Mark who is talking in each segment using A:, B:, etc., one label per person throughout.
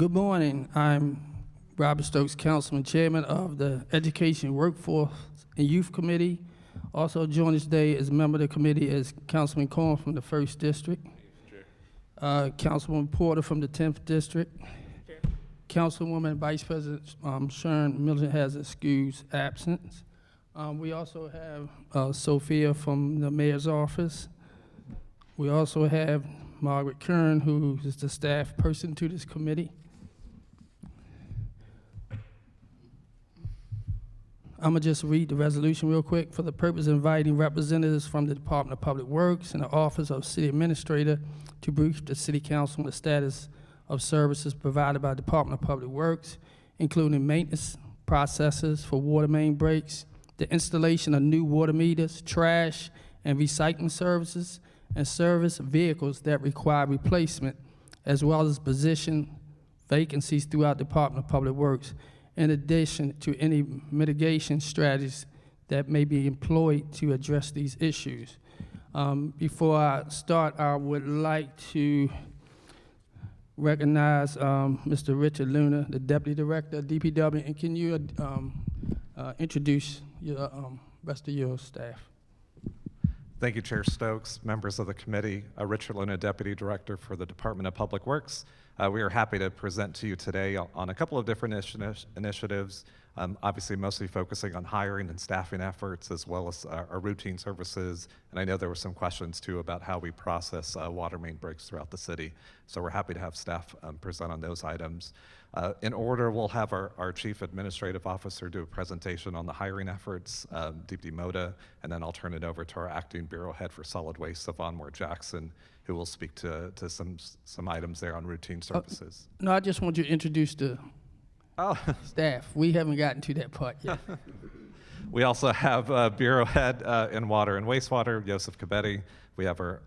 A: Good morning. I'm Robert Stokes, Councilman, Chairman of the Education, Workforce, and Youth Committee. Also joined us today as a member of the committee is Councilman Corn from the 1st District, Councilwoman Porter from the 10th District, Councilwoman Vice President Sharon Milton has excused absence. We also have Sophia from the Mayor's Office. We also have Margaret Kern, who is the staff person to this committee. I'm gonna just read the resolution real quick. For the purpose of inviting representatives from the Department of Public Works and the Office of City Administrator to brief the City Council on the status of services provided by the Department of Public Works, including maintenance processes for water main breaks, the installation of new water meters, trash and recycling services, and service vehicles that require replacement, as well as position vacancies throughout the Department of Public Works, in addition to any mitigation strategies that may be employed to address these issues. Before I start, I would like to recognize Mr. Richard Luna, the Deputy Director of DPW, and can you introduce your rest of your staff?
B: Thank you, Chair Stokes, members of the committee. Richard Luna, Deputy Director for the Department of Public Works. We are happy to present to you today on a couple of different initiatives, obviously mostly focusing on hiring and staffing efforts, as well as our routine services. And I know there were some questions too about how we process water main breaks throughout the city. So we're happy to have staff present on those items. In order, we'll have our Chief Administrative Officer do a presentation on the hiring efforts, Deepti Moda, and then I'll turn it over to our Acting Bureau Head for Solid Waste, Savon Moore Jackson, who will speak to some items there on routine services.
A: No, I just want you to introduce the staff. We haven't gotten to that part yet.
B: We also have Bureau Head in Water and Wastewater, Joseph Cabetti. We have our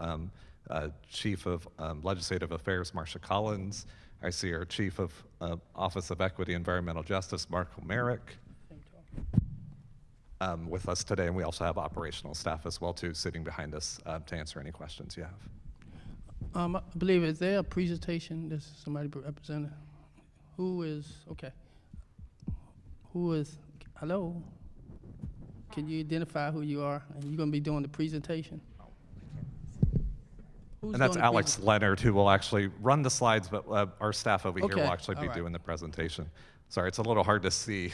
B: Chief of Legislative Affairs, Marcia Collins. I see our Chief of Office of Equity and Environmental Justice, Mark Merrick, with us today, and we also have operational staff as well too, sitting behind us to answer any questions you have.
A: I believe, is there a presentation? There's somebody representing. Who is, okay. Who is, hello? Can you identify who you are? And you're gonna be doing the presentation?
B: And that's Alex Leonard, who will actually run the slides, but our staff over here will actually be doing the presentation. Sorry, it's a little hard to see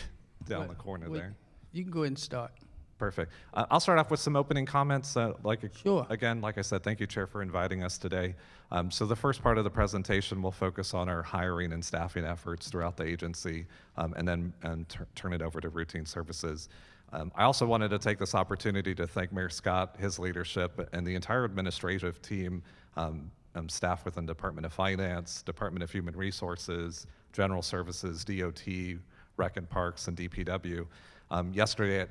B: down the corner there.
A: You can go ahead and start.
B: Perfect. I'll start off with some opening comments.
A: Sure.
B: Again, like I said, thank you, Chair, for inviting us today. So the first part of the presentation will focus on our hiring and staffing efforts throughout the agency, and then turn it over to routine services. I also wanted to take this opportunity to thank Mayor Scott, his leadership, and the entire administrative team, staff within Department of Finance, Department of Human Resources, General Services, DOT, Rec and Parks, and DPW. Yesterday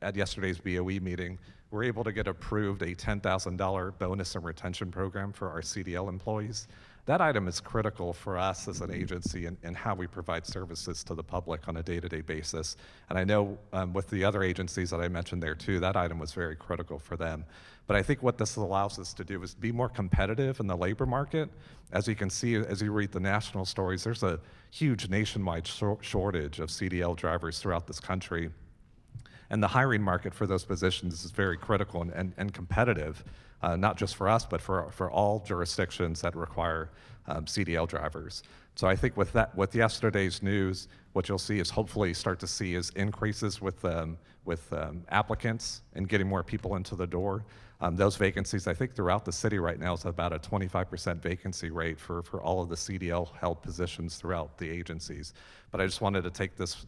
B: at yesterday's BOE meeting, we were able to get approved a $10,000 bonus and retention program for our CDL employees. That item is critical for us as an agency and how we provide services to the public on a day-to-day basis. And I know with the other agencies that I mentioned there too, that item was very critical for them. But I think what this allows us to do is be more competitive in the labor market. As you can see, as you read the national stories, there's a huge nationwide shortage of CDL drivers throughout this country. And the hiring market for those positions is very critical and competitive, not just for us, but for all jurisdictions that require CDL drivers. So I think with yesterday's news, what you'll see is hopefully start to see is increases with applicants and getting more people into the door. Those vacancies, I think throughout the city right now is about a 25% vacancy rate for all of the CDL held positions throughout the agencies. But I just wanted to take this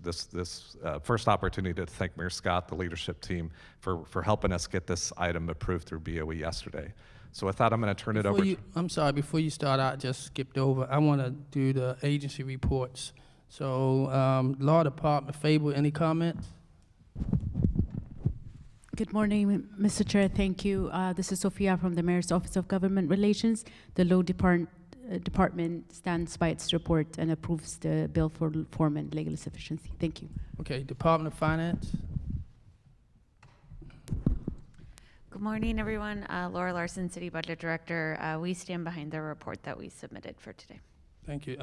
B: first opportunity to thank Mayor Scott, the leadership team, for helping us get this item approved through BOE yesterday. So with that, I'm going to turn it over to...
A: I'm sorry, before you start, I just skipped over. I want to do the agency reports. So, Law Department, Fable, any comments?
C: Good morning, Mr. Chair. Thank you. This is Sophia from the Mayor's Office of Government Relations. The Law Department stands by its report and approves the bill for form and legal sufficiency. Thank you.
A: Okay, Department of Finance.
D: Good morning, everyone. Laura Larson, City Budget Director. We stand behind the report that we submitted for today.
A: Thank you.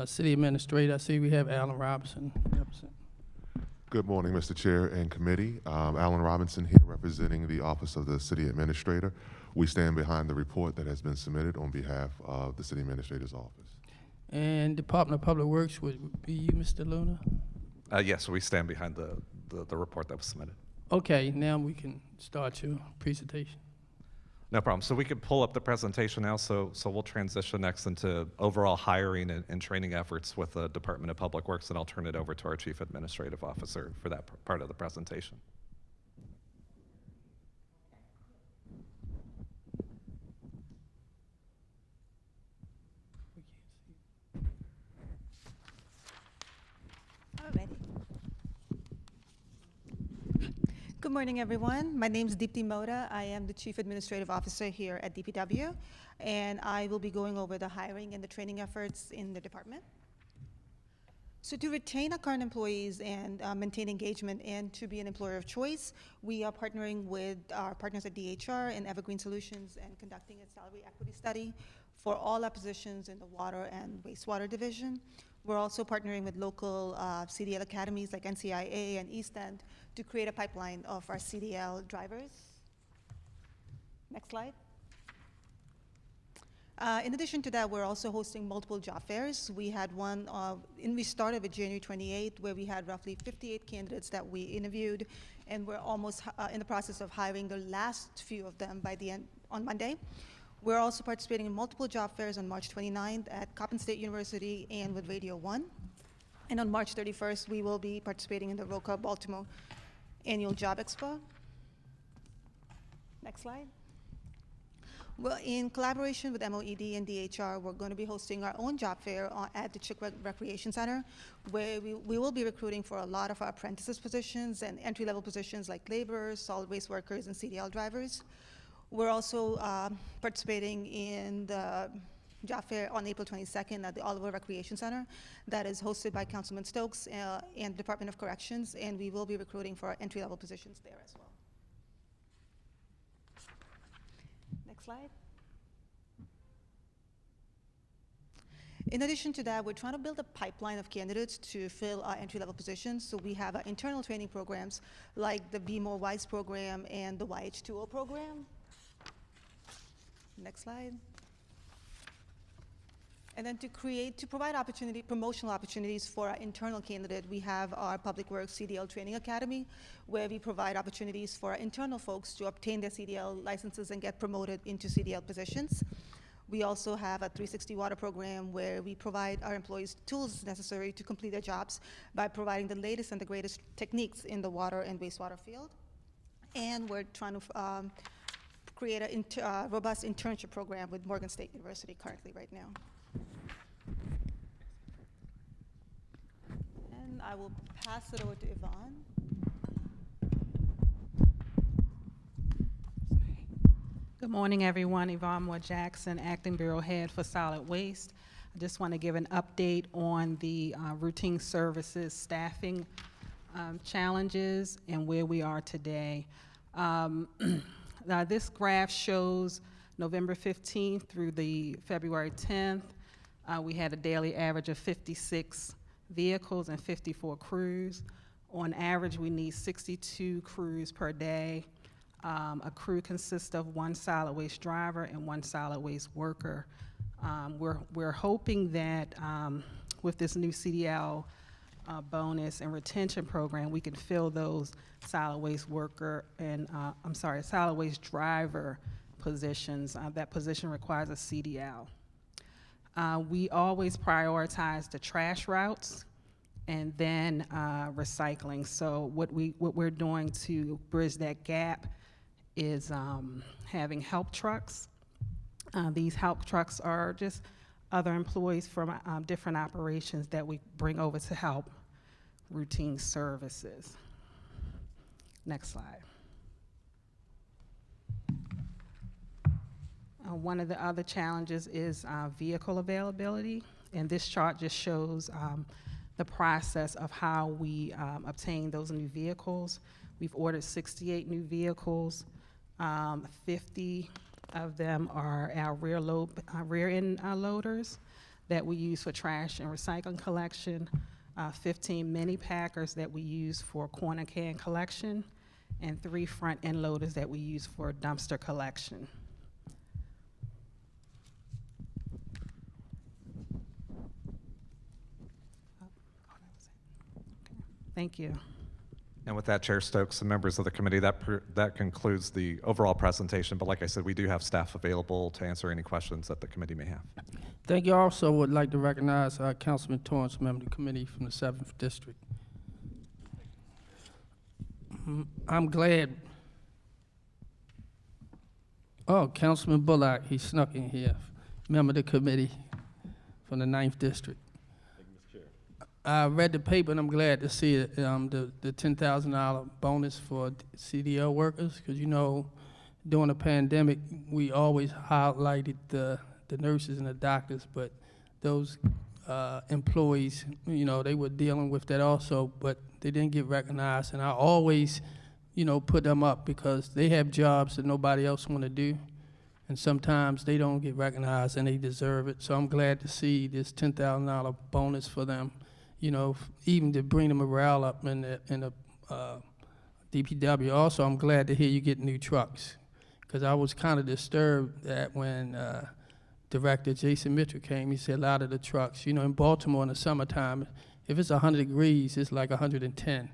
A: City Administrator. I see we have Alan Robinson represent.
E: Good morning, Mr. Chair and committee. Alan Robinson here representing the Office of the City Administrator. We stand behind the report that has been submitted on behalf of the City Administrator's Office.
A: And Department of Public Works would be you, Mr. Luna?
B: Yes, we stand behind the report that was submitted.
A: Okay, now we can start your presentation.
B: No problem. So we could pull up the presentation now. So we'll transition next into overall hiring and training efforts with the Department of Public Works, and I'll turn it over to our Chief Administrative Officer for that part of the presentation.
F: Alrighty. Good morning, everyone. My name is Deepti Moda. I am the Chief Administrative Officer here at DPW, and I will be going over the hiring and the training efforts in the department. So to retain our current employees and maintain engagement and to be an employer of choice, we are partnering with our partners at DHR and Evergreen Solutions and conducting a salary equity study for all our positions in the water and wastewater division. We're also partnering with local CDL academies like NCIA and East End to create a pipeline of our CDL drivers. Next slide. In addition to that, we're also hosting multiple job fairs. We had one, we started with January 28th, where we had roughly 58 candidates that we interviewed, and we're almost in the process of hiring the last few of them by the end on Monday. We're also participating in multiple job fairs on March 29th at Coppin State University and with Radio 1. And on March 31st, we will be participating in the ROCA Baltimore Annual Job Expo. Next slide. Well, in collaboration with MOED and DHR, we're going to be hosting our own job fair at the Chickwell Recreation Center, where we will be recruiting for a lot of our apprentices positions and entry-level positions like laborers, solid waste workers, and CDL drivers. We're also participating in the job fair on April 22nd at the Oliver Recreation Center that is hosted by Councilman Stokes and Department of Corrections, and we will be recruiting for entry-level positions there as well. Next slide. In addition to that, we're trying to build a pipeline of candidates to fill our entry-level positions. So we have our internal training programs like the Be More Wise program and the YH2O program. Next slide. And then to provide promotional opportunities for our internal candidate, we have our Public Works CDL Training Academy, where we provide opportunities for our internal folks to obtain their CDL licenses and get promoted into CDL positions. We also have a 360 Water program where we provide our employees tools necessary to complete their jobs by providing the latest and the greatest techniques in the water and wastewater field. And we're trying to create a robust internship program with Morgan State University currently right now. And I will pass it over to Yvonne.
G: Good morning, everyone. Yvonne Moore Jackson, Acting Bureau Head for Solid Waste. I just want to give an update on the routine services staffing challenges and where we are today. Now, this graph shows November 15th through the February 10th. We had a daily average of 56 vehicles and 54 crews. On average, we need 62 crews per day. A crew consists of one solid waste driver and one solid waste worker. We're hoping that with this new CDL bonus and retention program, we can fill those solid waste worker and, solid waste driver positions. That position requires a CDL. We always prioritize the trash routes and then recycling. So what we're doing to bridge that gap is having help trucks. These help trucks are just other employees from different operations that we bring over to help routine services. Next slide. One of the other challenges is vehicle availability, and this chart just shows the process of how we obtain those new vehicles. We've ordered 68 new vehicles. 50 of them are our rear end loaders. that we use for trash and recycling collection, 15 mini packers that we use for corner can collection, and 3 front end loaders that we use for dumpster collection. Thank you.
B: And with that, Chair Stokes and members of the committee, that concludes the overall presentation. But like I said, we do have staff available to answer any questions that the committee may have.
A: Thank you. Also would like to recognize Councilman Torrance, member of the committee from the 7th District. I'm glad. Oh, Councilman Bullock, he snuck in here, member of the committee from the 9th District. I read the paper, and I'm glad to see it, the $10,000 bonus for CDL workers, because, you know, during the pandemic, we always highlighted the nurses and the doctors, but those employees, you know, they were dealing with that also, but they didn't get recognized. And I always, you know, put them up because they have jobs that nobody else want to do, and sometimes they don't get recognized, and they deserve it. So I'm glad to see this $10,000 bonus for them, you know, even to bring the morale up in the DPW. Also, I'm glad to hear you get new trucks, because I was kind of disturbed that when Director Jason Mitchell came, he said a lot of the trucks, you know, in Baltimore in the summertime, if it's 100 degrees, it's like 110.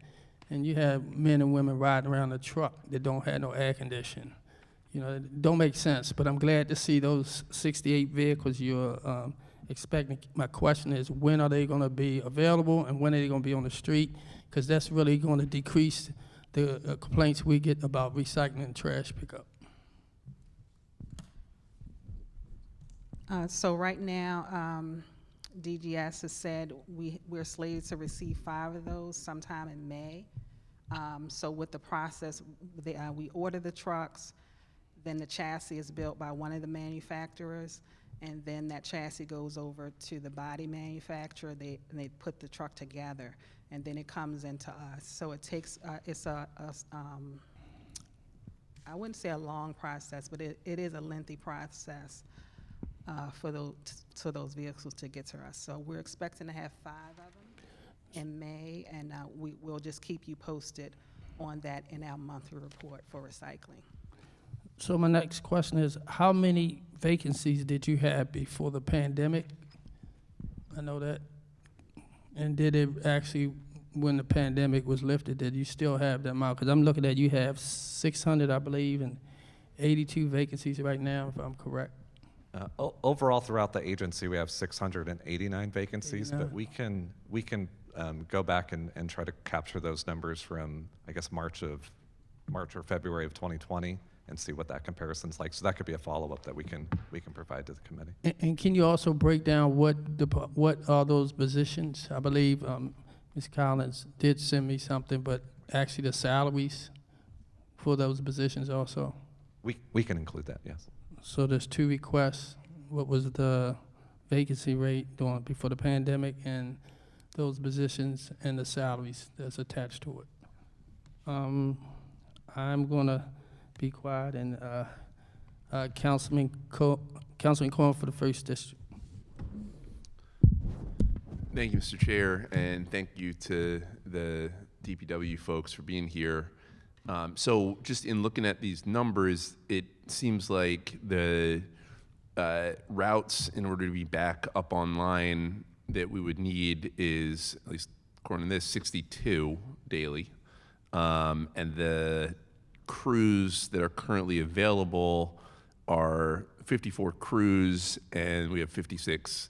A: And you have men and women riding around a truck that don't have no air conditioning. You know, it don't make sense, but I'm glad to see those 68 vehicles you're expecting. My question is, when are they going to be available, and when are they going to be on the street? Because that's really going to decrease the complaints we get about recycling and trash pickup.
G: So right now, DGS has said we're slated to receive 5 of those sometime in May. So with the process, we order the trucks, then the chassis is built by one of the manufacturers, and then that chassis goes over to the body manufacturer. They put the truck together, and then it comes into us. So it takes, it's I wouldn't say a long process, but it is a lengthy process for those vehicles to get to us. So we're expecting to have 5 of them in May, and we'll just keep you posted on that in our monthly report for recycling.
A: So my next question is, how many vacancies did you have before the pandemic? I know that. And did it actually, when the pandemic was lifted, did you still have that amount? Because I'm looking at, you have 600, I believe, and 82 vacancies right now, if I'm correct.
B: Overall, throughout the agency, we have 689 vacancies,
A: 89.
B: but we can go back and try to capture those numbers from, I guess, March or February of 2020 and see what that comparison's like. So that could be a follow-up that we can provide to the committee.
A: And can you also break down what are those positions? I believe Ms. Collins did send me something, but actually the salaries for those positions also.
B: We can include that, yes.
A: So there's 2 requests. What was the vacancy rate before the pandemic, and those positions and the salaries that's attached to it? I'm gonna be quiet, and Councilman Cohen for the 1st District.
H: Thank you, Mr. Chair, and thank you to the DPW folks for being here. So just in looking at these numbers, it seems like the routes in order to be back up online that we would need is, at least according to this, 62 daily. And the crews that are currently available are 54 crews, and we have 56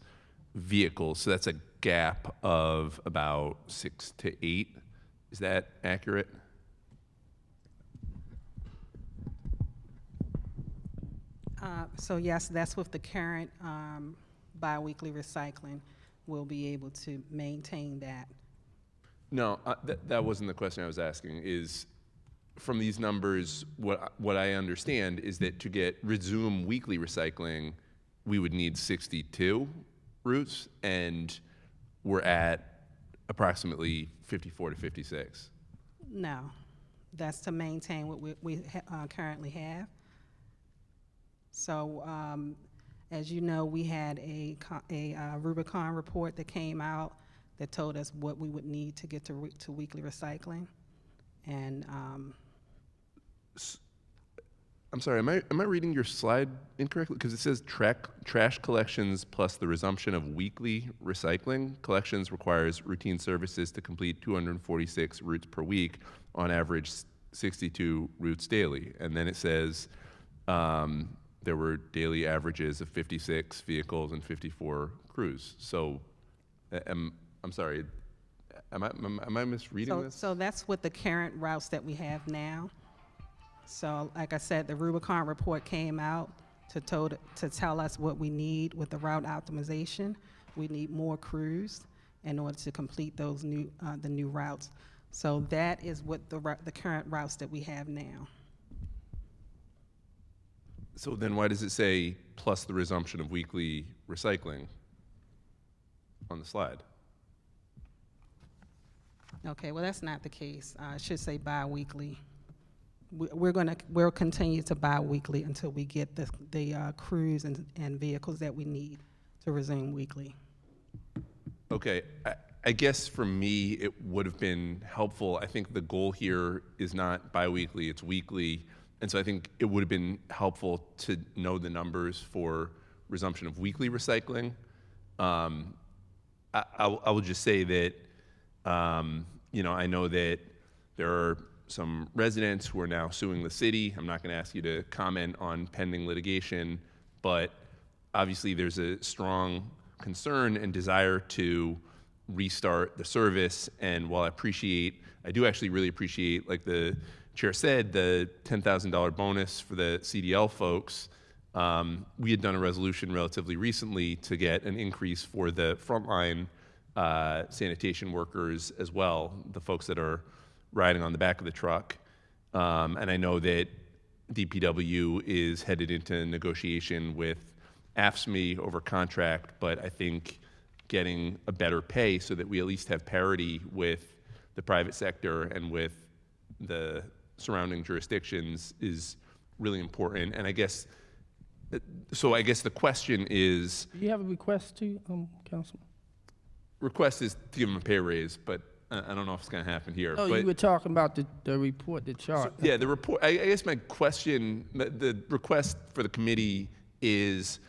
H: vehicles. So that's a gap of about 6 to 8. Is that accurate?
G: So yes, that's with the current biweekly recycling. We'll be able to maintain that.
H: No, that wasn't the question I was asking. Is from these numbers, what I understand is that to resume weekly recycling, we would need 62 routes, and we're at approximately 54 to 56.
G: No, that's to maintain what we currently have. So As you know, we had a Rubicon report that came out that told us what we would need to get to weekly recycling. And
H: I'm sorry, am I reading your slide incorrectly? Because it says trash collections plus the resumption of weekly recycling. Collections requires routine services to complete 246 routes per week, on average 62 routes daily. And then it says there were daily averages of 56 vehicles and 54 crews. So, I'm sorry, am I misreading this?
G: so that's what the current routes that we have now. So, like I said, the Rubicon report came out to tell us what we need with the route optimization. We need more crews in order to complete those the new routes. So that is what the current routes that we have now.
H: So then why does it say plus the resumption of weekly recycling on the slide?
G: Okay, well, that's not the case. It should say bi-weekly. We'll continue to bi-weekly until we get the crews and vehicles that we need to resume weekly.
H: Okay, I guess for me, it would have been helpful. I think the goal here is not bi-weekly, it's weekly. And so I think it would have been helpful to know the numbers for resumption of weekly recycling. I will just say that, I know that there are some residents who are now suing the city. I'm not going to ask you to comment on pending litigation, but obviously there's a strong concern and desire to restart the service. And while I do actually really appreciate, like the chair said, the $10,000 bonus for the CDL folks. We had done a resolution relatively recently to get an increase for the frontline sanitation workers as well, the folks that are riding on the back of the truck. And I know that DPW is headed into negotiation with AFSCME over contract, but I think getting a better pay so that we at least have parity with the private sector and with the surrounding jurisdictions is really important. And I guess the question is...
A: Do you have a request to, Councilman?
H: Request is to give them a pay raise, but I don't know if it's going to happen here.
A: Oh,
H: but,
A: you were talking about the report, the chart.
H: yeah, the report, I guess my question, the request for the committee is,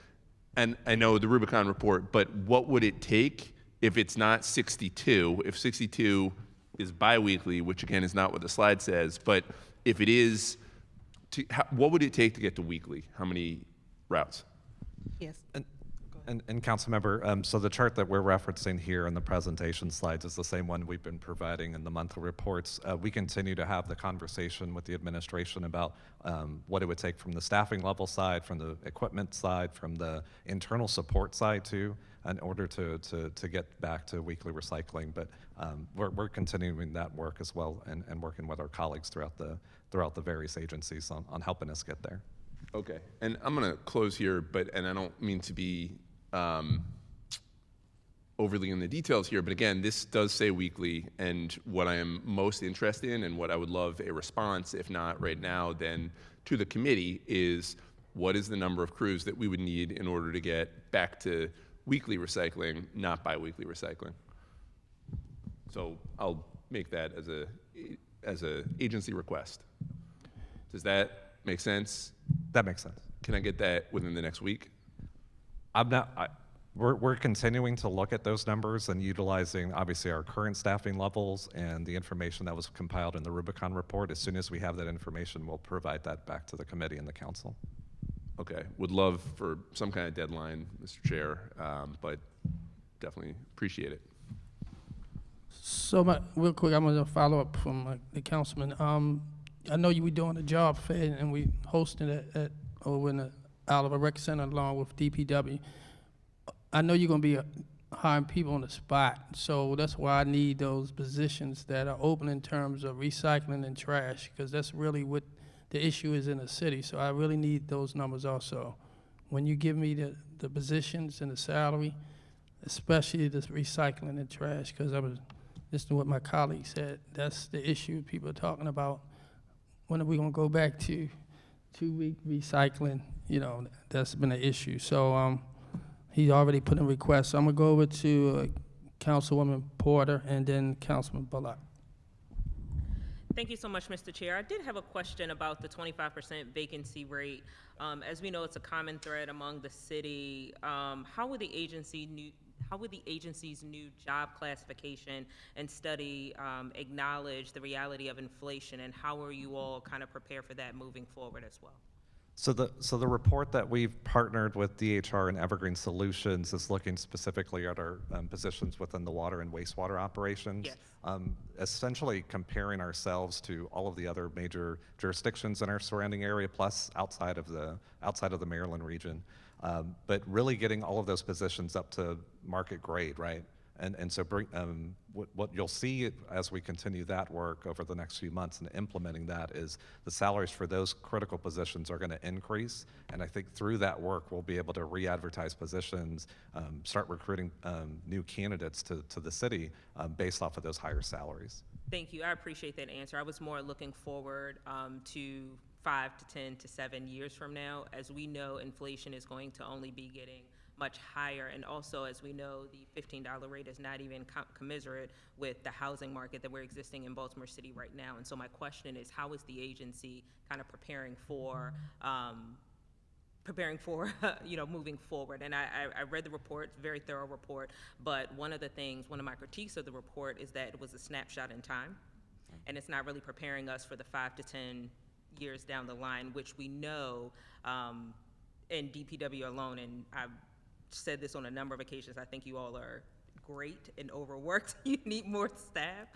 H: and I know the Rubicon report, but what would it take if it's not 62, if 62 is biweekly, which again is not what the slide says, but if it is, what would it take to get to weekly? How many routes?
G: Yes.
B: And Councilmember, so the chart that we're referencing here in the presentation slides is the same one we've been providing in the monthly reports. We continue to have the conversation with the administration about what it would take from the staffing level side, from the equipment side, from the internal support side too, in order to get back to weekly recycling. But we're continuing that work as well and working with our colleagues throughout the various agencies on helping us get there.
H: Okay, and I'm going to close here, and I don't mean to be overly in the details here, but again, this does say weekly, and what I am most interested in and what I would love a response, if not right now, then to the committee is what is the number of crews that we would need in order to get back to weekly recycling, not bi-weekly recycling. So I'll make that as a agency request. Does that make sense?
B: That makes sense.
H: Can I get that within the next week?
B: We're continuing to look at those numbers and utilizing obviously our current staffing levels and the information that was compiled in the Rubicon report. As soon as we have that information, we'll provide that back to the committee and the council.
H: Okay, would love for some kind of deadline, Mr. Chair, but definitely appreciate it.
A: So, real quick, I'm going to follow up from the councilman. I know you were doing a job fair and we hosted it over in the Oliver Rec Center along with DPW. I know you're going to be hiring people on the spot, so that's why I need those positions that are open in terms of recycling and trash, because that's really what the issue is in the city. So I really need those numbers also. When you give me the positions and the salary, especially the recycling and trash, because I was listening to what my colleague said, that's the issue people are talking about. When are we going to go back to 2-week recycling, that's been an issue. So he already put in requests. So I'm gonna go over to Councilwoman Porter and then Councilman Bullock.
I: Thank you so much, Mr. Chair. I did have a question about the 25% vacancy rate. As we know, it's a common thread among the city. How would the agency's new job classification and study acknowledge the reality of inflation, and how are you all kind of prepare for that moving forward as well?
B: So the report that we've partnered with DHR and Evergreen Solutions is looking specifically at our positions within the water and wastewater operations.
I: Yes.
B: Essentially comparing ourselves to all of the other major jurisdictions in our surrounding area, plus outside of the Maryland region. But really getting all of those positions up to market grade, right? And so what you'll see as we continue that work over the next few months and implementing that is the salaries for those critical positions are going to increase. And I think through that work, we'll be able to re-advertise positions, start recruiting new candidates to the city based off of those higher salaries.
I: Thank you. I appreciate that answer. I was more looking forward to 5 to 10 to 7 years from now. As we know, inflation is going to only be getting much higher, and also, as we know, the $15 rate is not even commensurate with the housing market that we're existing in Baltimore City right now. And so my question is, how is the agency kind of preparing for moving forward? And I read the report, very thorough report, but one of my critiques of the report is that it was a snapshot in time, and it's not really preparing us for the 5 to 10 years down the line, which we know in DPW alone, and I've said this on a number of occasions, I think you all are great and overworked. You need more staff,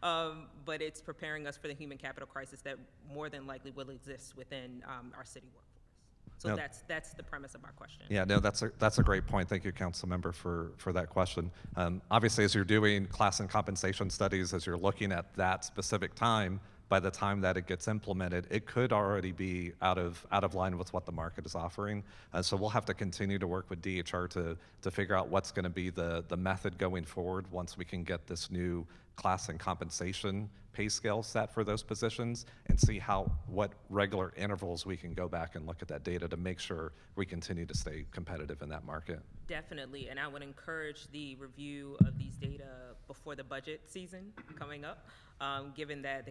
I: but it's preparing us for the human capital crisis that more than likely will exist within our city workforce. So
B: No.
I: that's the premise of our question.
B: Yeah, no, that's a great point. Thank you, council member, for that question. Obviously, as you're doing class and compensation studies, as you're looking at that specific time, by the time that it gets implemented, it could already be out of line with what the market is offering. So we'll have to continue to work with DHR to figure out what's going to be the method going forward once we can get this new class and compensation pay scale set for those positions, and see what regular intervals we can go back and look at that data to make sure we continue to stay competitive in that market.
I: Definitely, and I would encourage the review of these data before the budget season coming up, given that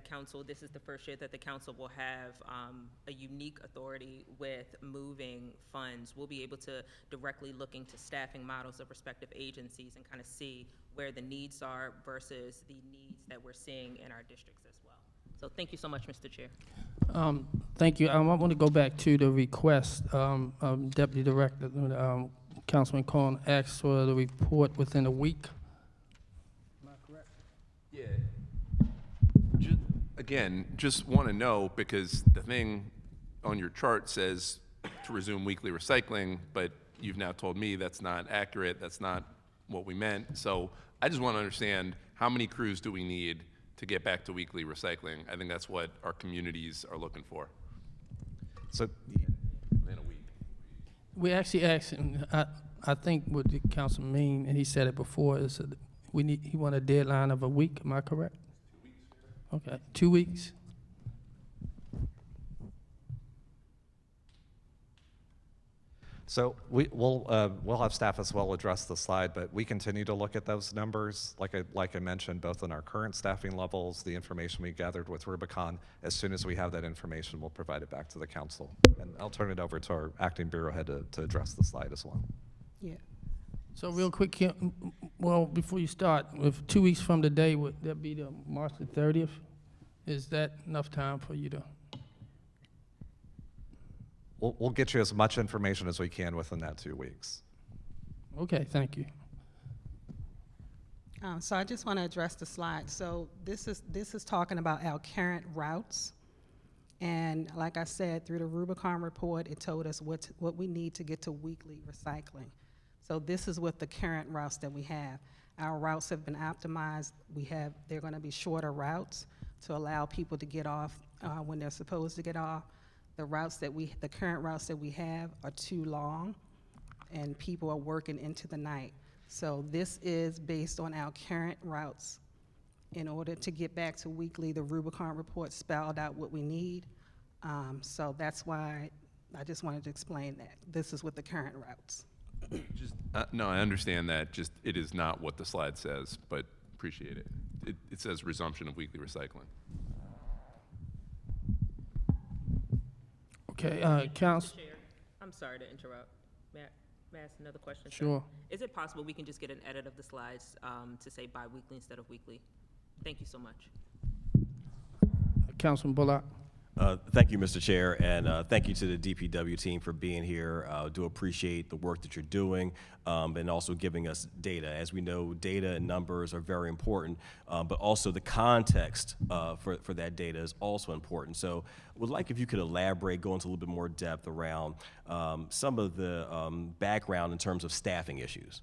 I: this is the first year that the council will have a unique authority with moving funds. We'll be able to directly look into staffing models of respective agencies and kind of see where the needs are versus the needs that we're seeing in our districts as well. So thank you so much, Mr. Chair.
A: Thank you. I want to go back to the request. Deputy Director, Councilman Cohen asked for the report within a week. Am I correct?
H: Yeah. Again, just want to know, because the thing on your chart says to resume weekly recycling, but you've now told me that's not accurate, that's not what we meant. So I just want to understand, how many crews do we need to get back to weekly recycling? I think that's what our communities are looking for.
B: So
H: In a week.
A: We actually asked, and I think what the council mean, and he said it before, is that he want a deadline of a week. Am I correct?
H: 2 weeks.
A: Okay, 2 weeks.
B: So we'll have staff as well address the slide, but we continue to look at those numbers, like I mentioned, both in our current staffing levels, the information we gathered with Rubicon. As soon as we have that information, we'll provide it back to the council. And I'll turn it over to our acting bureau head to address the slide as well.
G: Yeah.
A: So real quick, well, before you start, if 2 weeks from today, would that be the March the 30th? Is that enough time for you to?
B: We'll get you as much information as we can within that 2 weeks.
A: Okay, thank you.
G: So I just want to address the slide. So this is talking about our current routes. And like I said, through the Rubicon report, it told us what we need to get to weekly recycling. So this is what the current routes that we have. Our routes have been optimized. They're going to be shorter routes to allow people to get off when they're supposed to get off. The current routes that we have are too long, and people are working into the night. So this is based on our current routes. In order to get back to weekly, the Rubicon report spelled out what we need. So that's why I just wanted to explain that. This is with the current routes.
H: Just, no, I understand that. Just it is not what the slide says, but appreciate it. It says resumption of weekly recycling.
A: Okay,
I: Mr.
A: Council,
I: Chair, I'm sorry to interrupt. May I ask another question? sir?
A: Sure.
I: Is it possible we can just get an edit of the slides to say bi-weekly instead of weekly? Thank you so much.
A: Councilman Bullock.
J: Thank you, Mr. Chair, and thank you to the DPW team for being here. Do appreciate the work that you're doing and also giving us data. As we know, data and numbers are very important, but also the context for that data is also important. So would like if you could elaborate, go into a little bit more depth around some of the background in terms of staffing issues.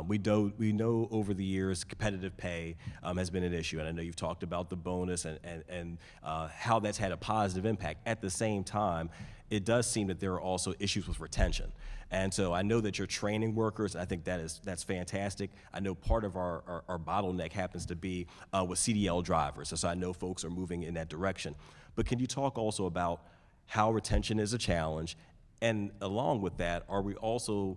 J: We know over the years competitive pay has been an issue, and I know you've talked about the bonus and how that's had a positive impact. At the same time, it does seem that there are also issues with retention. And so I know that you're training workers, and I think that's fantastic. I know part of our bottleneck happens to be with CDL drivers, so I know folks are moving in that direction. But can you talk also about how retention is a challenge? And along with that, are we also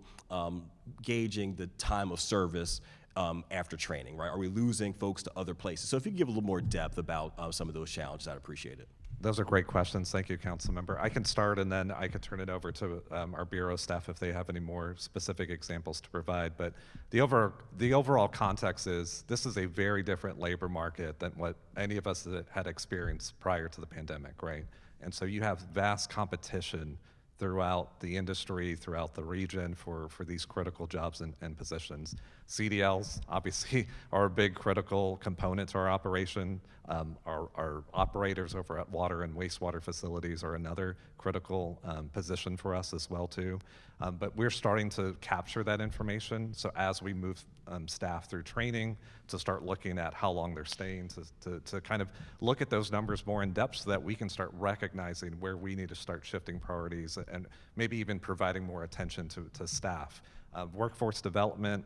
J: gauging the time of service after training, right? Are we losing folks to other places? So if you could give a little more depth about some of those challenges, I'd appreciate it.
B: Those are great questions. Thank you, council member. I can start, and then I could turn it over to our bureau staff if they have any more specific examples to provide. But the overall context is this is a very different labor market than what any of us had experienced prior to the pandemic, right? And so you have vast competition throughout the industry, throughout the region for these critical jobs and positions. CDLs obviously are a big critical component to our operation. Our operators over at water and wastewater facilities are another critical position for us as well too. But we're starting to capture that information. So as we move staff through training to start looking at how long they're staying, to kind of look at those numbers more in depth so that we can start recognizing where we need to start shifting priorities and maybe even providing more attention to staff. Workforce development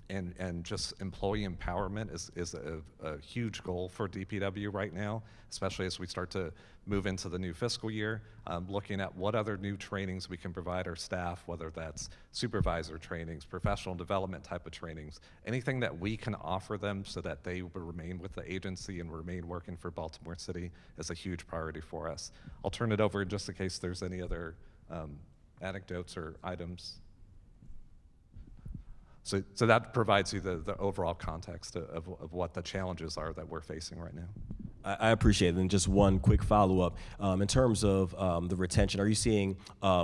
B: and just employee empowerment is a huge goal for DPW right now, especially as we start to move into the new fiscal year, looking at what other new trainings we can provide our staff, whether that's supervisor trainings, professional development type of trainings, anything that we can offer them so that they will remain with the agency and remain working for Baltimore City is a huge priority for us. I'll turn it over just in case there's any other anecdotes or items. So that provides you the overall context of what the challenges are that we're facing right now.
J: I appreciate it. And just one quick follow-up. In terms of the retention, are you seeing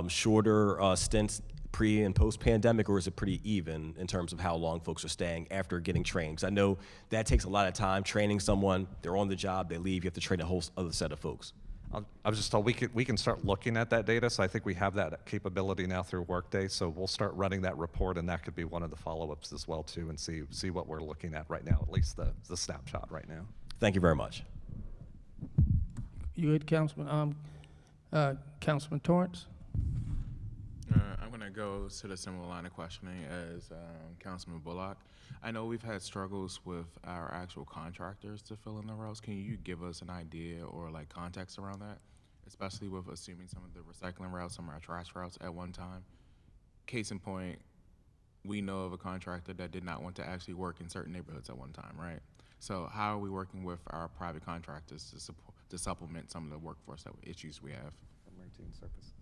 J: shorter stints pre- and post-pandemic, or is it pretty even in terms of how long folks are staying after getting trained? Because I know that takes a lot of time, training someone, they're on the job, they leave, you have to train a whole other set of folks.
B: I was just told we can start looking at that data, so I think we have that capability now through Workday, so we'll start running that report, and that could be one of the follow-ups as well too, and see what we're looking at right now, at least the snapshot right now.
J: Thank you very much.
A: You good, Councilman? Councilman Torrance?
K: I'm going to go to the similar line of questioning as Councilman Bullock. I know we've had struggles with our actual contractors to fill in the routes. Can you give us an idea or like context around that, especially with assuming some of the recycling routes, some of our trash routes at one time? Case in point, we know of a contractor that did not want to actually work in certain neighborhoods at one time, right? So how are we working with our private contractors to supplement some of the workforce issues we have?
B: Routine services.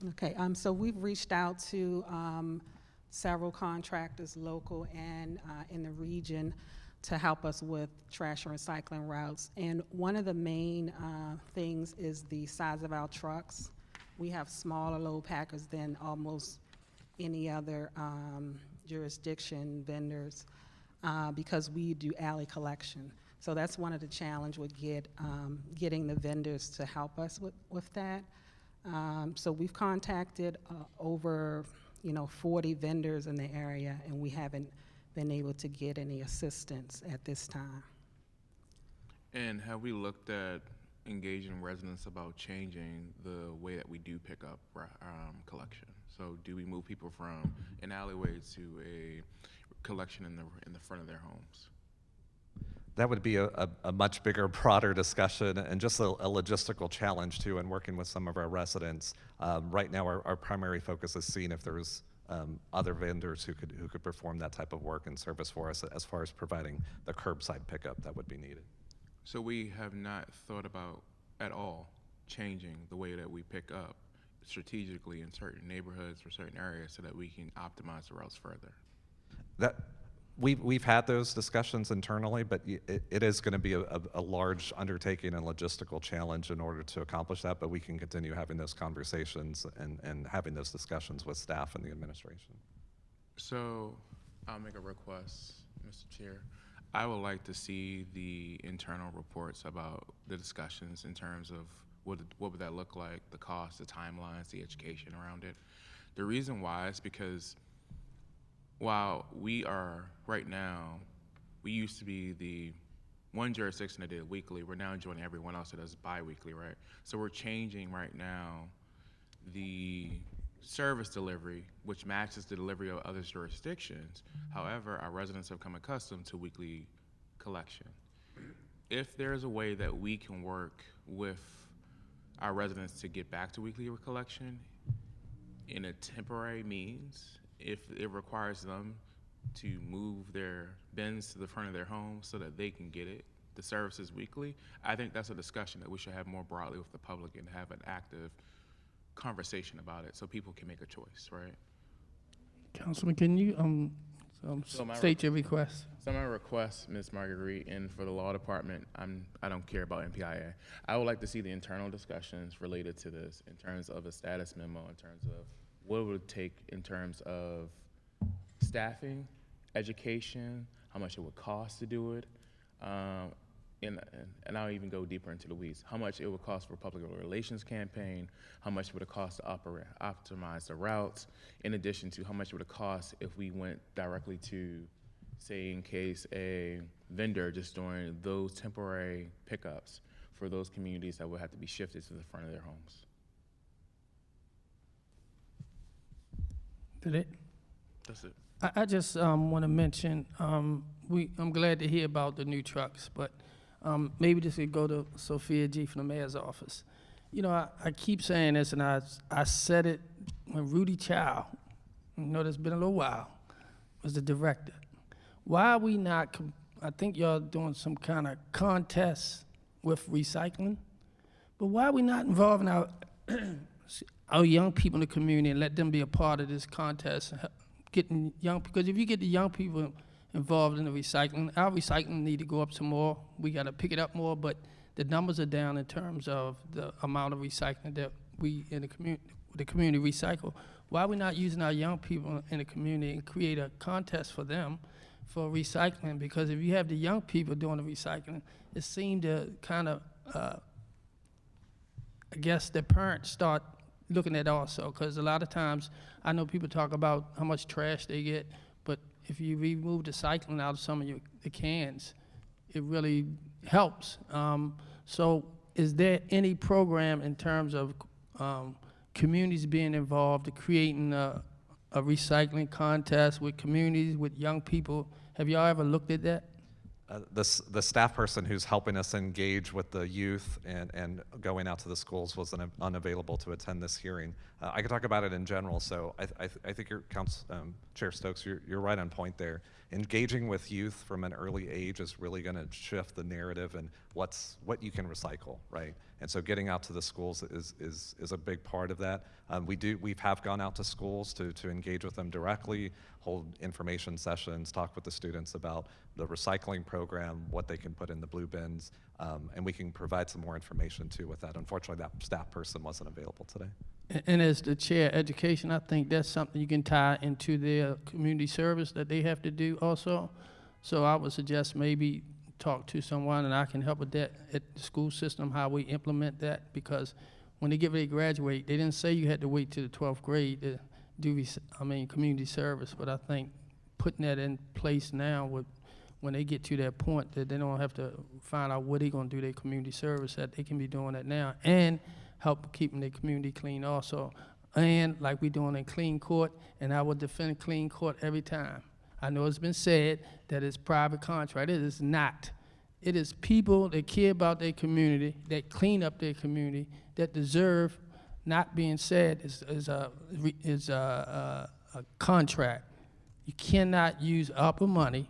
G: Okay, so we've reached out to several contractors, local and in the region, to help us with trash and recycling routes. And one of the main things is the size of our trucks. We have smaller load packers than almost any other jurisdiction vendors because we do alley collection. So that's one of the challenges with getting the vendors to help us with that. So we've contacted over 40 vendors in the area, and we haven't been able to get any assistance at this time.
K: And have we looked at engaging residents about changing the way that we do pick up collection? So do we move people from an alleyway to a collection in the front of their homes?
B: That would be a much bigger, broader discussion and just a logistical challenge too in working with some of our residents. Right now, our primary focus is seeing if there's other vendors who could perform that type of work and service for us as far as providing the curbside pickup that would be needed.
K: So we have not thought about at all changing the way that we pick up strategically in certain neighborhoods or certain areas so that we can optimize the routes further.
B: That we've had those discussions internally, but it is going to be a large undertaking and logistical challenge in order to accomplish that. But we can continue having those conversations and having those discussions with staff and the administration.
K: So I'll make a request, Mr. Chair. I would like to see the internal reports about the discussions in terms of what would that look like, the cost, the timelines, the education around it. The reason why is because while we are right now, we used to be the one jurisdiction that did it weekly. We're now joining everyone else that does bi-weekly, right? So we're changing right now the service delivery, which matches the delivery of other jurisdictions. However, our residents have come accustomed to weekly collection. If there's a way that we can work with our residents to get back to weekly collection in a temporary means, if it requires them to move their bins to the front of their home so that they can get it, the services weekly, I think that's a discussion that we should have more broadly with the public and have an active conversation about it so people can make a choice, right?
A: Councilman, can you state your request?
K: So my request, Ms. Marguerite, and for the law department, I don't care about MPIA. I would like to see the internal discussions related to this in terms of a status memo, in terms of what it would take in terms of staffing, education, how much it would cost to do it, and I'll even go deeper into the weeds. How much it would cost for a public relations campaign, how much would it cost to optimize the routes, in addition to how much would it cost if we went directly to, say, in case a vendor just doing those temporary pickups for those communities that would have to be shifted to the front of their homes.
A: Did it?
K: That's it.
A: I just want to mention, I'm glad to hear about the new trucks, but maybe this could go to Sophia G. from the mayor's office. You know, I keep saying this, and I said it when Rudy Chow, you know, that's been a little while, was the director. Why are we not, I think y'all doing some kind of contest with recycling, but why are we not involving our young people in the community and let them be a part of this contest and getting young, because if you get the young people involved in the recycling, our recycling need to go up some more. We got to pick it up more, but the numbers are down in terms of the amount of recycling that we in the community recycle. Why are we not using our young people in the community and create a contest for them for recycling? Because if you have the young people doing the recycling, it seemed to kind of, I guess the parents start looking at also, because a lot of times I know people talk about how much trash they get, but if you remove the cycling out of some of the cans, it really helps. So is there any program in terms of communities being involved, to creating a recycling contest with communities, with young people? Have y'all ever looked at that?
B: The staff person who's helping us engage with the youth and going out to the schools was unavailable to attend this hearing. I could talk about it in general, so I think your Chair Stokes, you're right on point there. Engaging with youth from an early age is really going to shift the narrative and what you can recycle, right? And so getting out to the schools is a big part of that. We have gone out to schools to engage with them directly, hold information sessions, talk with the students about the recycling program, what they can put in the blue bins, and we can provide some more information too with that. Unfortunately, that staff person wasn't available today.
A: And as the chair of education, I think that's something you can tie into their community service that they have to do also. So I would suggest maybe talk to someone, and I can help with that at the school system, how we implement that, because when they get ready to graduate, they didn't say you had to wait till the 12th grade to do, community service, but I think putting that in place now would, when they get to that point, that they don't have to find out what they're gonna do their community service, that they can be doing that now, and help keeping their community clean also. And like we doing in Clean Court, and I would defend Clean Court every time. I know it's been said that it's private contract. It is not. It is people that care about their community, that clean up their community, that deserve not being said is a contract. You cannot use ARPA money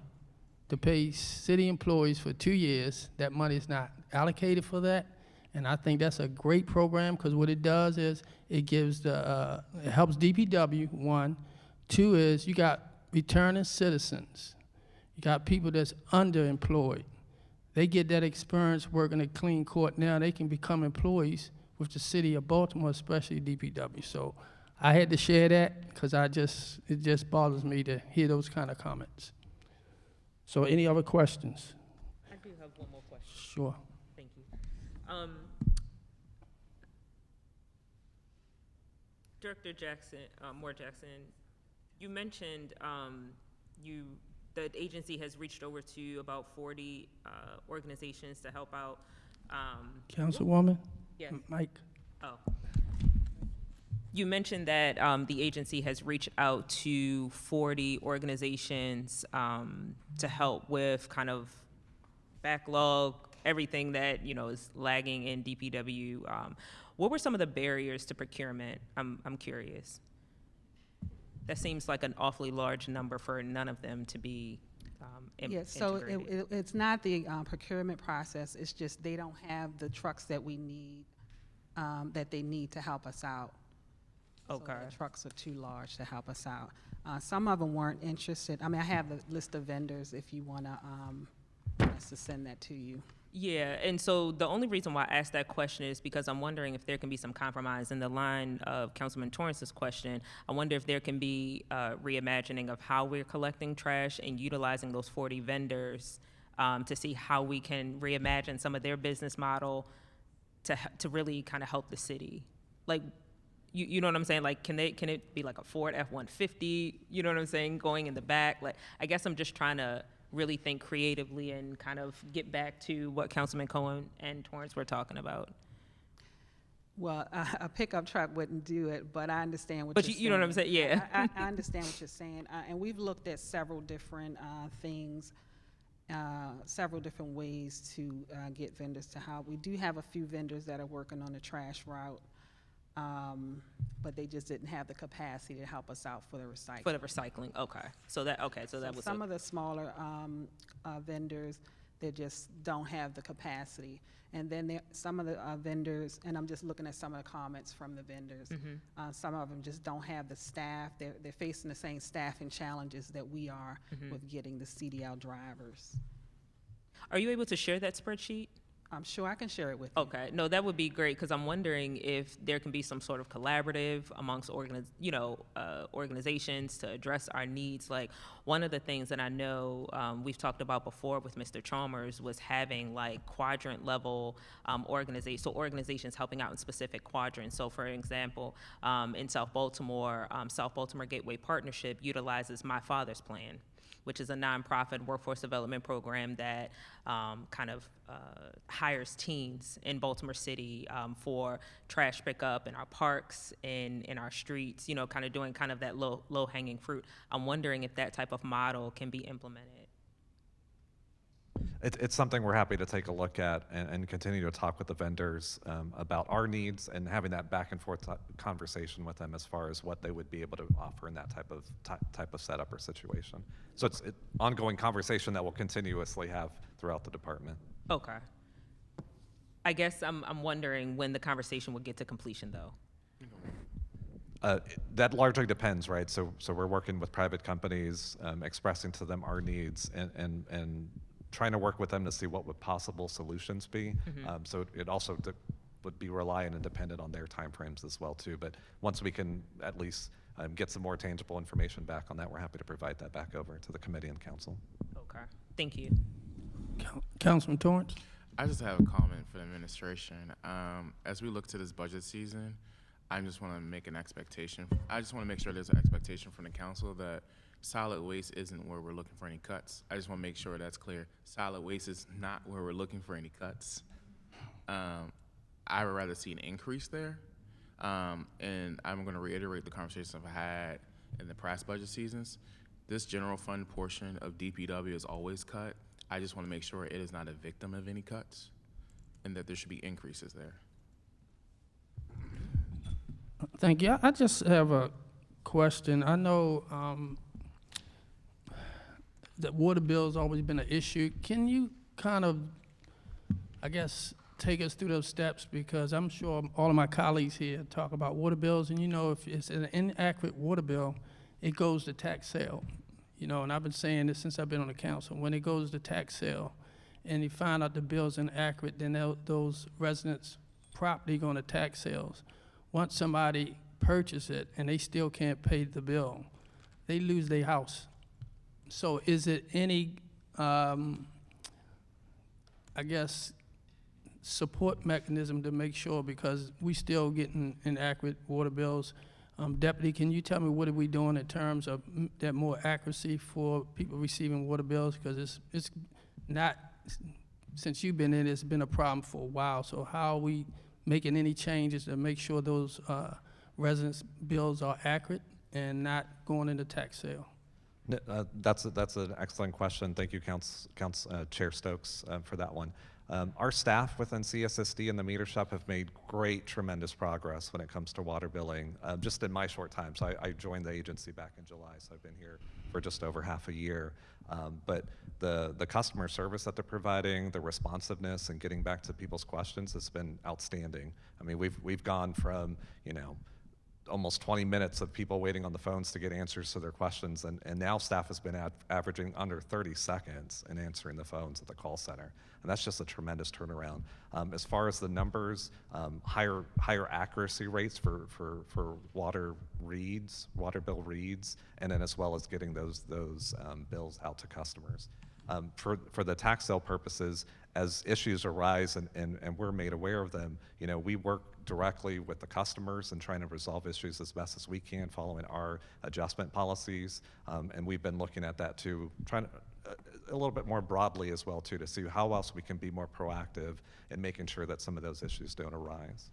A: to pay city employees for 2 years. That money is not allocated for that. And I think that's a great program, because what it does is it gives it helps DPW, one. Two is you got returning citizens. You got people that's underemployed. They get that experience working at clean court. Now they can become employees with the city of Baltimore, especially DPW. So I had to share that because it just bothers me to hear those kind of comments. So any other questions?
I: I do have one more question.
A: Sure.
I: Thank you. Director Jackson, Moore Jackson, you mentioned the agency has reached over to about 40 organizations to help out.
A: Councilwoman?
I: Yes.
A: Mike?
I: Oh. You mentioned that the agency has reached out to 40 organizations to help with kind of backlog, everything that is lagging in DPW. What were some of the barriers to procurement? I'm curious. That seems like an awfully large number for none of them to be
G: Yes, so
I: integrated.
G: it's not the procurement process, it's just they don't have the trucks that we need, that they need to help us out.
I: Okay.
G: So the trucks are too large to help us out. Some of them weren't interested. I mean, I have a list of vendors if you want us to send that to you.
I: Yeah, and so the only reason why I asked that question is because I'm wondering if there can be some compromise in the line of Councilman Torrance's question. I wonder if there can be reimagining of how we're collecting trash and utilizing those 40 vendors to see how we can reimagine some of their business model to really kind of help the city. Like, you know what I'm saying? Like, can it be like a Ford F-150? You know what I'm saying? Going in the back. Like, I guess I'm just trying to really think creatively and kind of get back to what Councilman Cohen and Torrance were talking about.
G: Well, a pickup truck wouldn't do it, but I understand what
I: But
G: you're saying.
I: you know what I'm saying? Yeah.
G: I understand what you're saying. And we've looked at several different things, several different ways to get vendors to help. We do have a few vendors that are working on the trash route, but they just didn't have the capacity to help us out for the recycling.
I: For the recycling, okay. So that was
G: Some of the smaller vendors, they just don't have the capacity. And then some of the vendors, and I'm just looking at some of the comments from the vendors, some of them just don't have the staff. They're facing the same staffing challenges that we are with getting the CDL drivers.
I: Are you able to share that spreadsheet?
G: I'm sure I can share it with you.
I: Okay, no, that would be great, because I'm wondering if there can be some sort of collaborative amongst organizations to address our needs. Like, one of the things that I know we've talked about before with Mr. Chalmers was having like quadrant level organizations helping out in specific quadrants. So for example, in South Baltimore Gateway Partnership utilizes My Father's Plan, which is a nonprofit workforce development program that hires teens in Baltimore City for trash pickup in our parks, in our streets, kind of doing kind of that low-hanging fruit. I'm wondering if that type of model can be implemented.
B: It's something we're happy to take a look at and continue to talk with the vendors about our needs and having that back and forth conversation with them as far as what they would be able to offer in that type of setup or situation. So it's an ongoing conversation that we'll continuously have throughout the department.
I: Okay. I guess I'm wondering when the conversation will get to completion, though.
B: That largely depends, right? So we're working with private companies, expressing to them our needs and trying to work with them to see what would possible solutions be. So it also would be reliant and dependent on their timeframes as well too. But once we can at least get some more tangible information back on that, we're happy to provide that back over to the committee and council.
I: Okay, thank you.
A: Councilman Torrance?
K: I just have a comment for the administration. As we look to this budget season, I just want to make an expectation. I just want to make sure there's an expectation from the council that solid waste isn't where we're looking for any cuts. I just want to make sure that's clear. Solid waste is not where we're looking for any cuts. I would rather see an increase there. And I'm going to reiterate the conversations I've had in the past budget seasons. This general fund portion of DPW is always cut. I just want to make sure it is not a victim of any cuts and that there should be increases there.
A: Thank you. I just have a question. I know that water bill's always been an issue. Can you kind of, I guess, take us through those steps? Because I'm sure all of my colleagues here talk about water bills, and you know, if it's an inaccurate water bill, it goes to tax sale. You know, and I've been saying this since I've been on the council. When it goes to tax sale and you find out the bill's inaccurate, then those residents' property going to tax sales. Once somebody purchases it and they still can't pay the bill, they lose their house. So is it any, I guess, support mechanism to make sure, because we still getting inaccurate water bills? Deputy, can you tell me what are we doing in terms of that more accuracy for people receiving water bills? Because it's not, since you've been in, it's been a problem for a while. So how are we making any changes to make sure those residents' bills are accurate and not going into tax sale?
B: That's an excellent question. Thank you, Chair Stokes, for that one. Our staff within CSSD and the meter shop have made great, tremendous progress when it comes to water billing, just in my short time. So I joined the agency back in July, so I've been here for just over half a year. But the customer service that they're providing, the responsiveness and getting back to people's questions has been outstanding. I mean, we've gone from, you know, almost 20 minutes of people waiting on the phones to get answers to their questions, and now staff has been averaging under 30 seconds in answering the phones at the call center, and that's just a tremendous turnaround. As far as the numbers, higher accuracy rates for water bill reads, and then as well as getting those bills out to customers. For the tax sale purposes, as issues arise and we're made aware of them, you know, we work directly with the customers and trying to resolve issues as best as we can following our adjustment policies. And we've been looking at that too, trying to, a little bit more broadly as well too, to see how else we can be more proactive in making sure that some of those issues don't arise.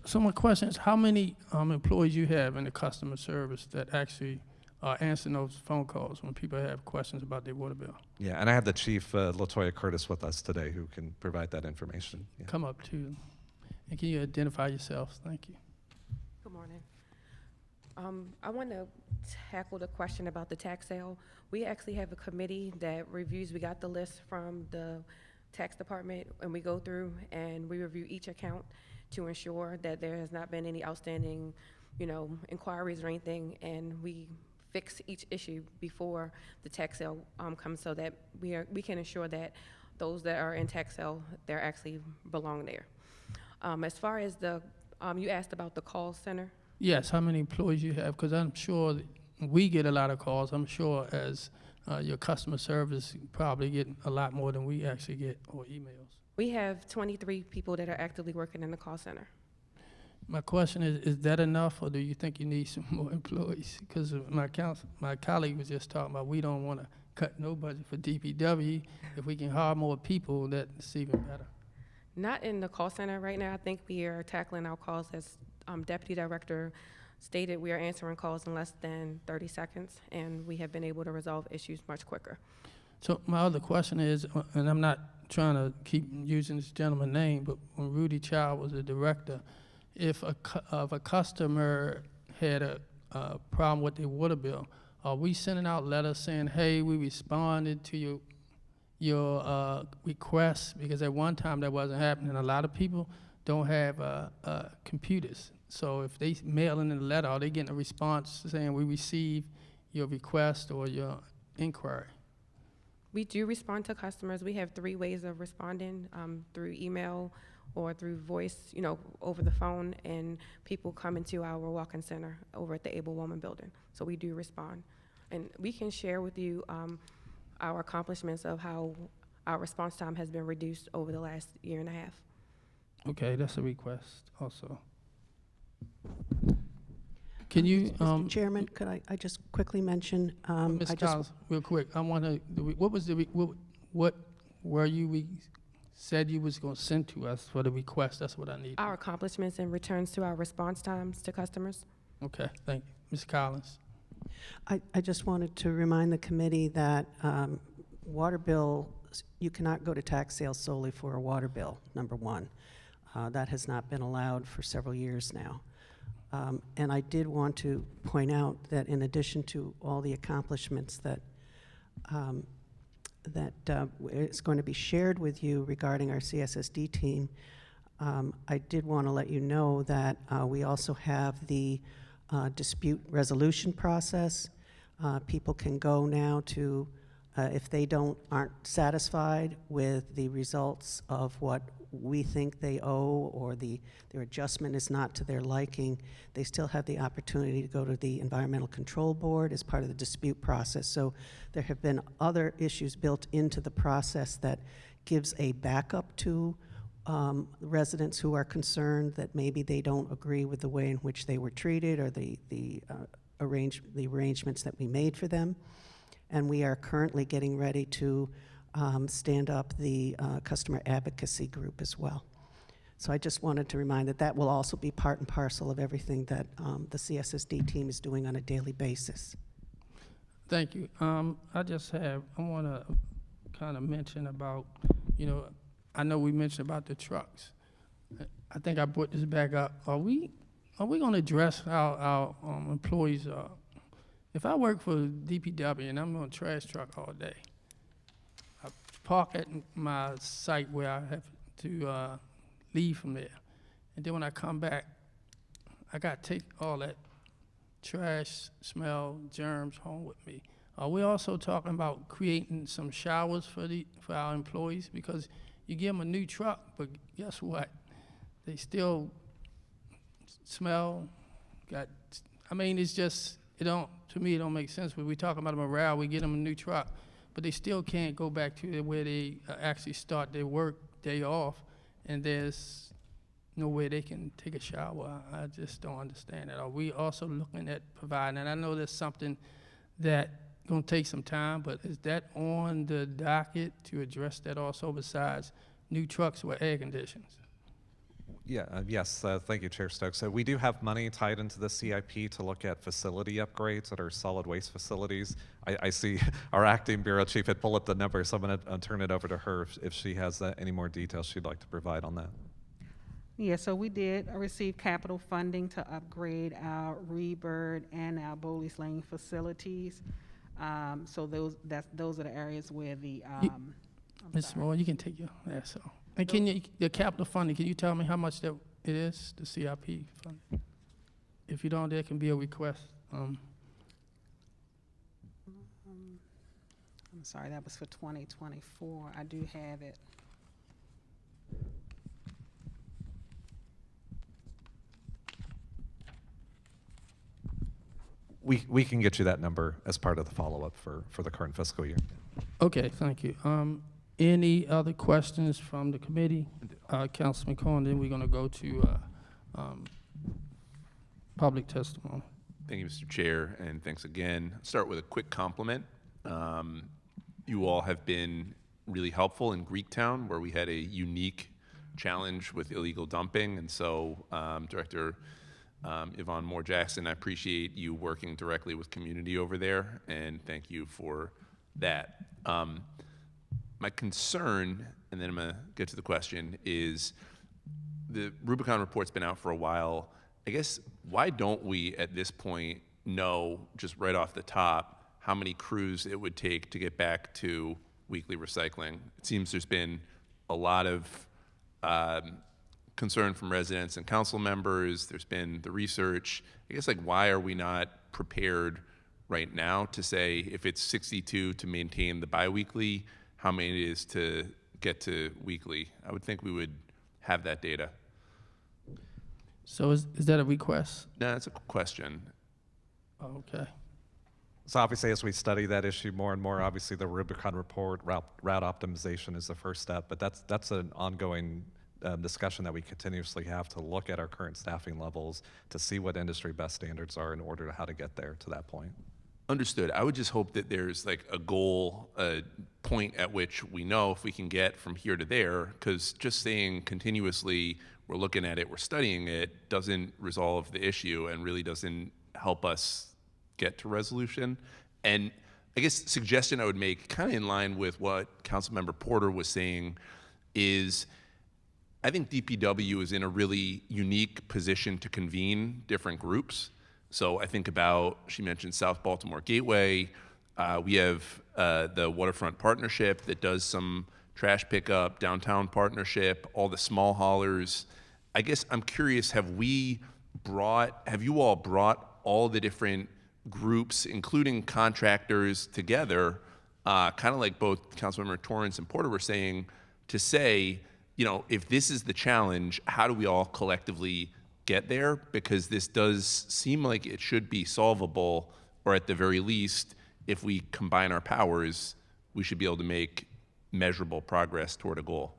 A: So my question is, how many employees you have in the customer service that actually are answering those phone calls when people have questions about their water bill?
B: Yeah, and I have the Chief, LaToya Curtis, with us today who can provide that information. Yeah.
A: Come up too. And can you identify yourselves? Thank you.
L: Good morning. I want to tackle the question about the tax sale. We actually have a committee that reviews. We got the list from the tax department, and we go through and we review each account to ensure that there has not been any outstanding, you know, inquiries or anything, and we fix each issue before the tax sale comes, so that we can ensure that those that are in tax sale, they're actually belong there. As far as the, you asked about the call center.
A: Yes, how many employees you have? Because I'm sure we get a lot of calls. I'm sure as your customer service probably get a lot more than we actually get, or emails.
L: We have 23 people that are actively working in the call center.
A: My question is that enough, or do you think you need some more employees? Because my colleague was just talking about we don't want to cut no budget for DPW. If we can hire more people, that's even better.
L: Not in the call center right now. I think we are tackling our calls, as Deputy Director stated. We are answering calls in less than 30 seconds, and we have been able to resolve issues much quicker.
A: So my other question is, and I'm not trying to keep using this gentleman's name, but when Rudy Child was the director, if a customer had a problem with their water bill, are we sending out letters saying, hey, we responded to your request? Because at one time that wasn't happening. A lot of people don't have computers. So if they mail in a letter, are they getting a response saying we received your request or your inquiry?
L: We do respond to customers. We have 3 ways of responding, through email or through voice, you know, over the phone, and people come into our walk-in center over at the Able Woman building. So we do respond. And we can share with you our accomplishments of how our response time has been reduced over the last year and a half.
A: Okay, that's a request also. Can you,
M: Mr. Chairman, could I just quickly mention?
A: Ms. Collins, real quick, I want to, what was the, what were you said you was going to send to us for the request? That's what I need.
L: Our accomplishments and returns to our response times to customers.
A: Okay, thank you. Ms. Collins.
M: I just wanted to remind the committee that water bill, you cannot go to tax sale solely for a water bill, number one. That has not been allowed for several years now. And I did want to point out that in addition to all the accomplishments that is going to be shared with you regarding our CSSD team, I did want to let you know that we also have the dispute resolution process. People can go now to, if they aren't satisfied with the results of what we think they owe, or their adjustment is not to their liking, they still have the opportunity to go to the Environmental Control Board as part of the dispute process. So there have been other issues built into the process that gives a backup to residents who are concerned that maybe they don't agree with the way in which they were treated, or the arrangements that we made for them. And we are currently getting ready to stand up the customer advocacy group as well. So I just wanted to remind that will also be part and parcel of everything that the CSSD team is doing on a daily basis.
A: Thank you. I want to kind of mention about, I know we mentioned about the trucks. I think I brought this back up. Are we going to address how our employees are? If I work for DPW and I'm on a trash truck all day, I park at my site where I have to leave from there, and then when I come back, I got to take all that trash, smell, germs home with me. Are we also talking about creating some showers for our employees? Because you give them a new truck, but guess what? They still smell. It's just, to me, it don't make sense. When we talk about morale, we get them a new truck, but they still can't go back to where they actually start their work day off, and there's no way they can take a shower. I just don't understand that. Are we also looking at providing, and I know there's something that going to take some time, but is that on the docket to address that also, besides new trucks with air conditions?
B: Yes, thank you, Chair Stokes. So we do have money tied into the CIP to look at facility upgrades at our solid waste facilities. I see our acting bureau chief had pulled up the number, so I'm going to turn it over to her if she has any more details she'd like to provide on that.
G: Yeah, so we did receive capital funding to upgrade our Rebird and our Bowleys Lane facilities. So those are the areas where the
A: Ms. Moore, you can take your answer. And the capital funding, can you tell me how much that it is, the CIP funding? If you don't, there can be a request.
G: I'm sorry, that was for 2024. I do have it.
B: We can get you that number as part of the follow-up for the current fiscal year.
A: Okay, thank you. Any other questions from the committee? Councilman Cohen, then we're going to go to public testimony.
H: Thank you, Mr. Chair, and thanks again. I'll start with a quick compliment. You all have been really helpful in Greektown, where we had a unique challenge with illegal dumping, and so Director Yvonne Moore Jackson, I appreciate you working directly with community over there, and thank you for that. My concern, and then I'm going to get to the question, is the Rubicon report's been out for a while. I guess, why don't we at this point know just right off the top how many crews it would take to get back to weekly recycling? It seems there's been a lot of concern from residents and council members. There's been the research. I guess, why are we not prepared right now to say if it's 62 to maintain the biweekly, how many it is to get to weekly? I would think we would have that data.
A: So is that a request?
H: No, that's a question.
A: Okay.
B: So obviously, as we study that issue more and more, obviously the Rubicon report, route optimization is the first step, but that's an ongoing discussion that we continuously have to look at our current staffing levels to see what industry best standards are in order to how to get there to that point.
H: Understood. I would just hope that there's a goal, a point at which we know if we can get from here to there, because just saying continuously we're looking at it, we're studying it, doesn't resolve the issue and really doesn't help us get to resolution. And I guess suggestion I would make, kind of in line with what Councilmember Porter was saying, is I think DPW is in a really unique position to convene different groups. So I think about, she mentioned South Baltimore Gateway. We have the Waterfront Partnership that does some trash pickup, Downtown Partnership, all the small haulers. I guess I'm curious, have you all brought all the different groups, including contractors, together, kind of like both Councilmember Torrance and Porter were saying, to say, you know, if this is the challenge, how do we all collectively get there? Because this does seem like it should be solvable, or at the very least, if we combine our powers, we should be able to make measurable progress toward a goal.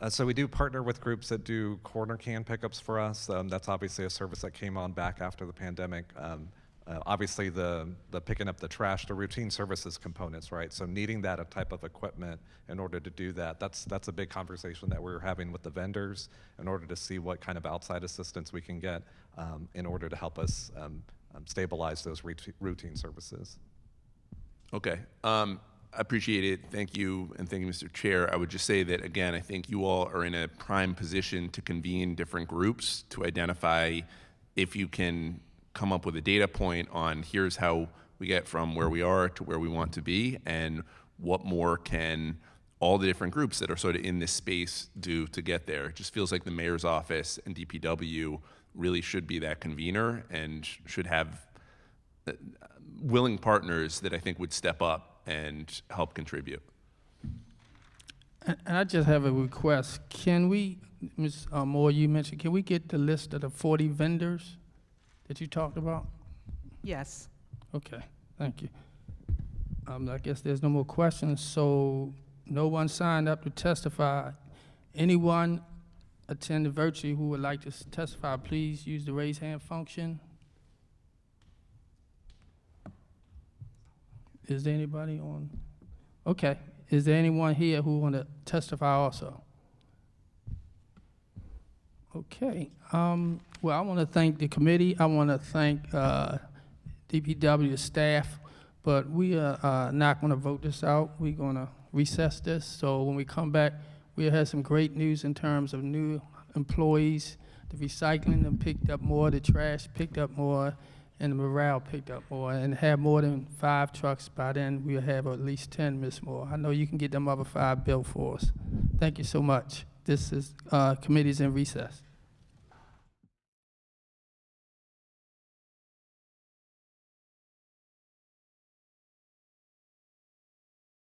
B: So we do partner with groups that do corner can pickups for us. That's obviously a service that came on back after the pandemic. Obviously, the picking up the trash, the routine services components, right? So needing that type of equipment in order to do that, that's a big conversation that we're having with the vendors in order to see what kind of outside assistance we can get in order to help us stabilize those routine services.
H: Okay. I appreciate it. Thank you, and thank you, Mr. Chair. I would just say that, again, I think you all are in a prime position to convene different groups to identify if you can come up with a data point on here's how we get from where we are to where we want to be, and what more can all the different groups that are sort of in this space do to get there. It just feels like the mayor's office and DPW really should be that convener and should have willing partners that I think would step up and help contribute.
A: And I just have a request. Can we, Ms. Moore, you mentioned, can we get the list of the 40 vendors that you talked about?
G: Yes.
A: Okay, thank you. I guess there's no more questions, so no one signed up to testify. Anyone attending virtually who would like to testify, please use the raise hand function. Is there anybody on? Okay. Is there anyone here who want to testify also? Okay. Well, I want to thank the committee. I want to thank DPW staff, but we are not going to vote this out. We're going to recess this. So when we come back, we'll have some great news in terms of new employees. The recycling them picked up more, the trash picked up more, and the morale picked up more, and have more than 5 trucks. By then, we'll have at least 10, Ms. Moore. I know you can get them other 5 built for us. Thank you so much. This is committee's in recess.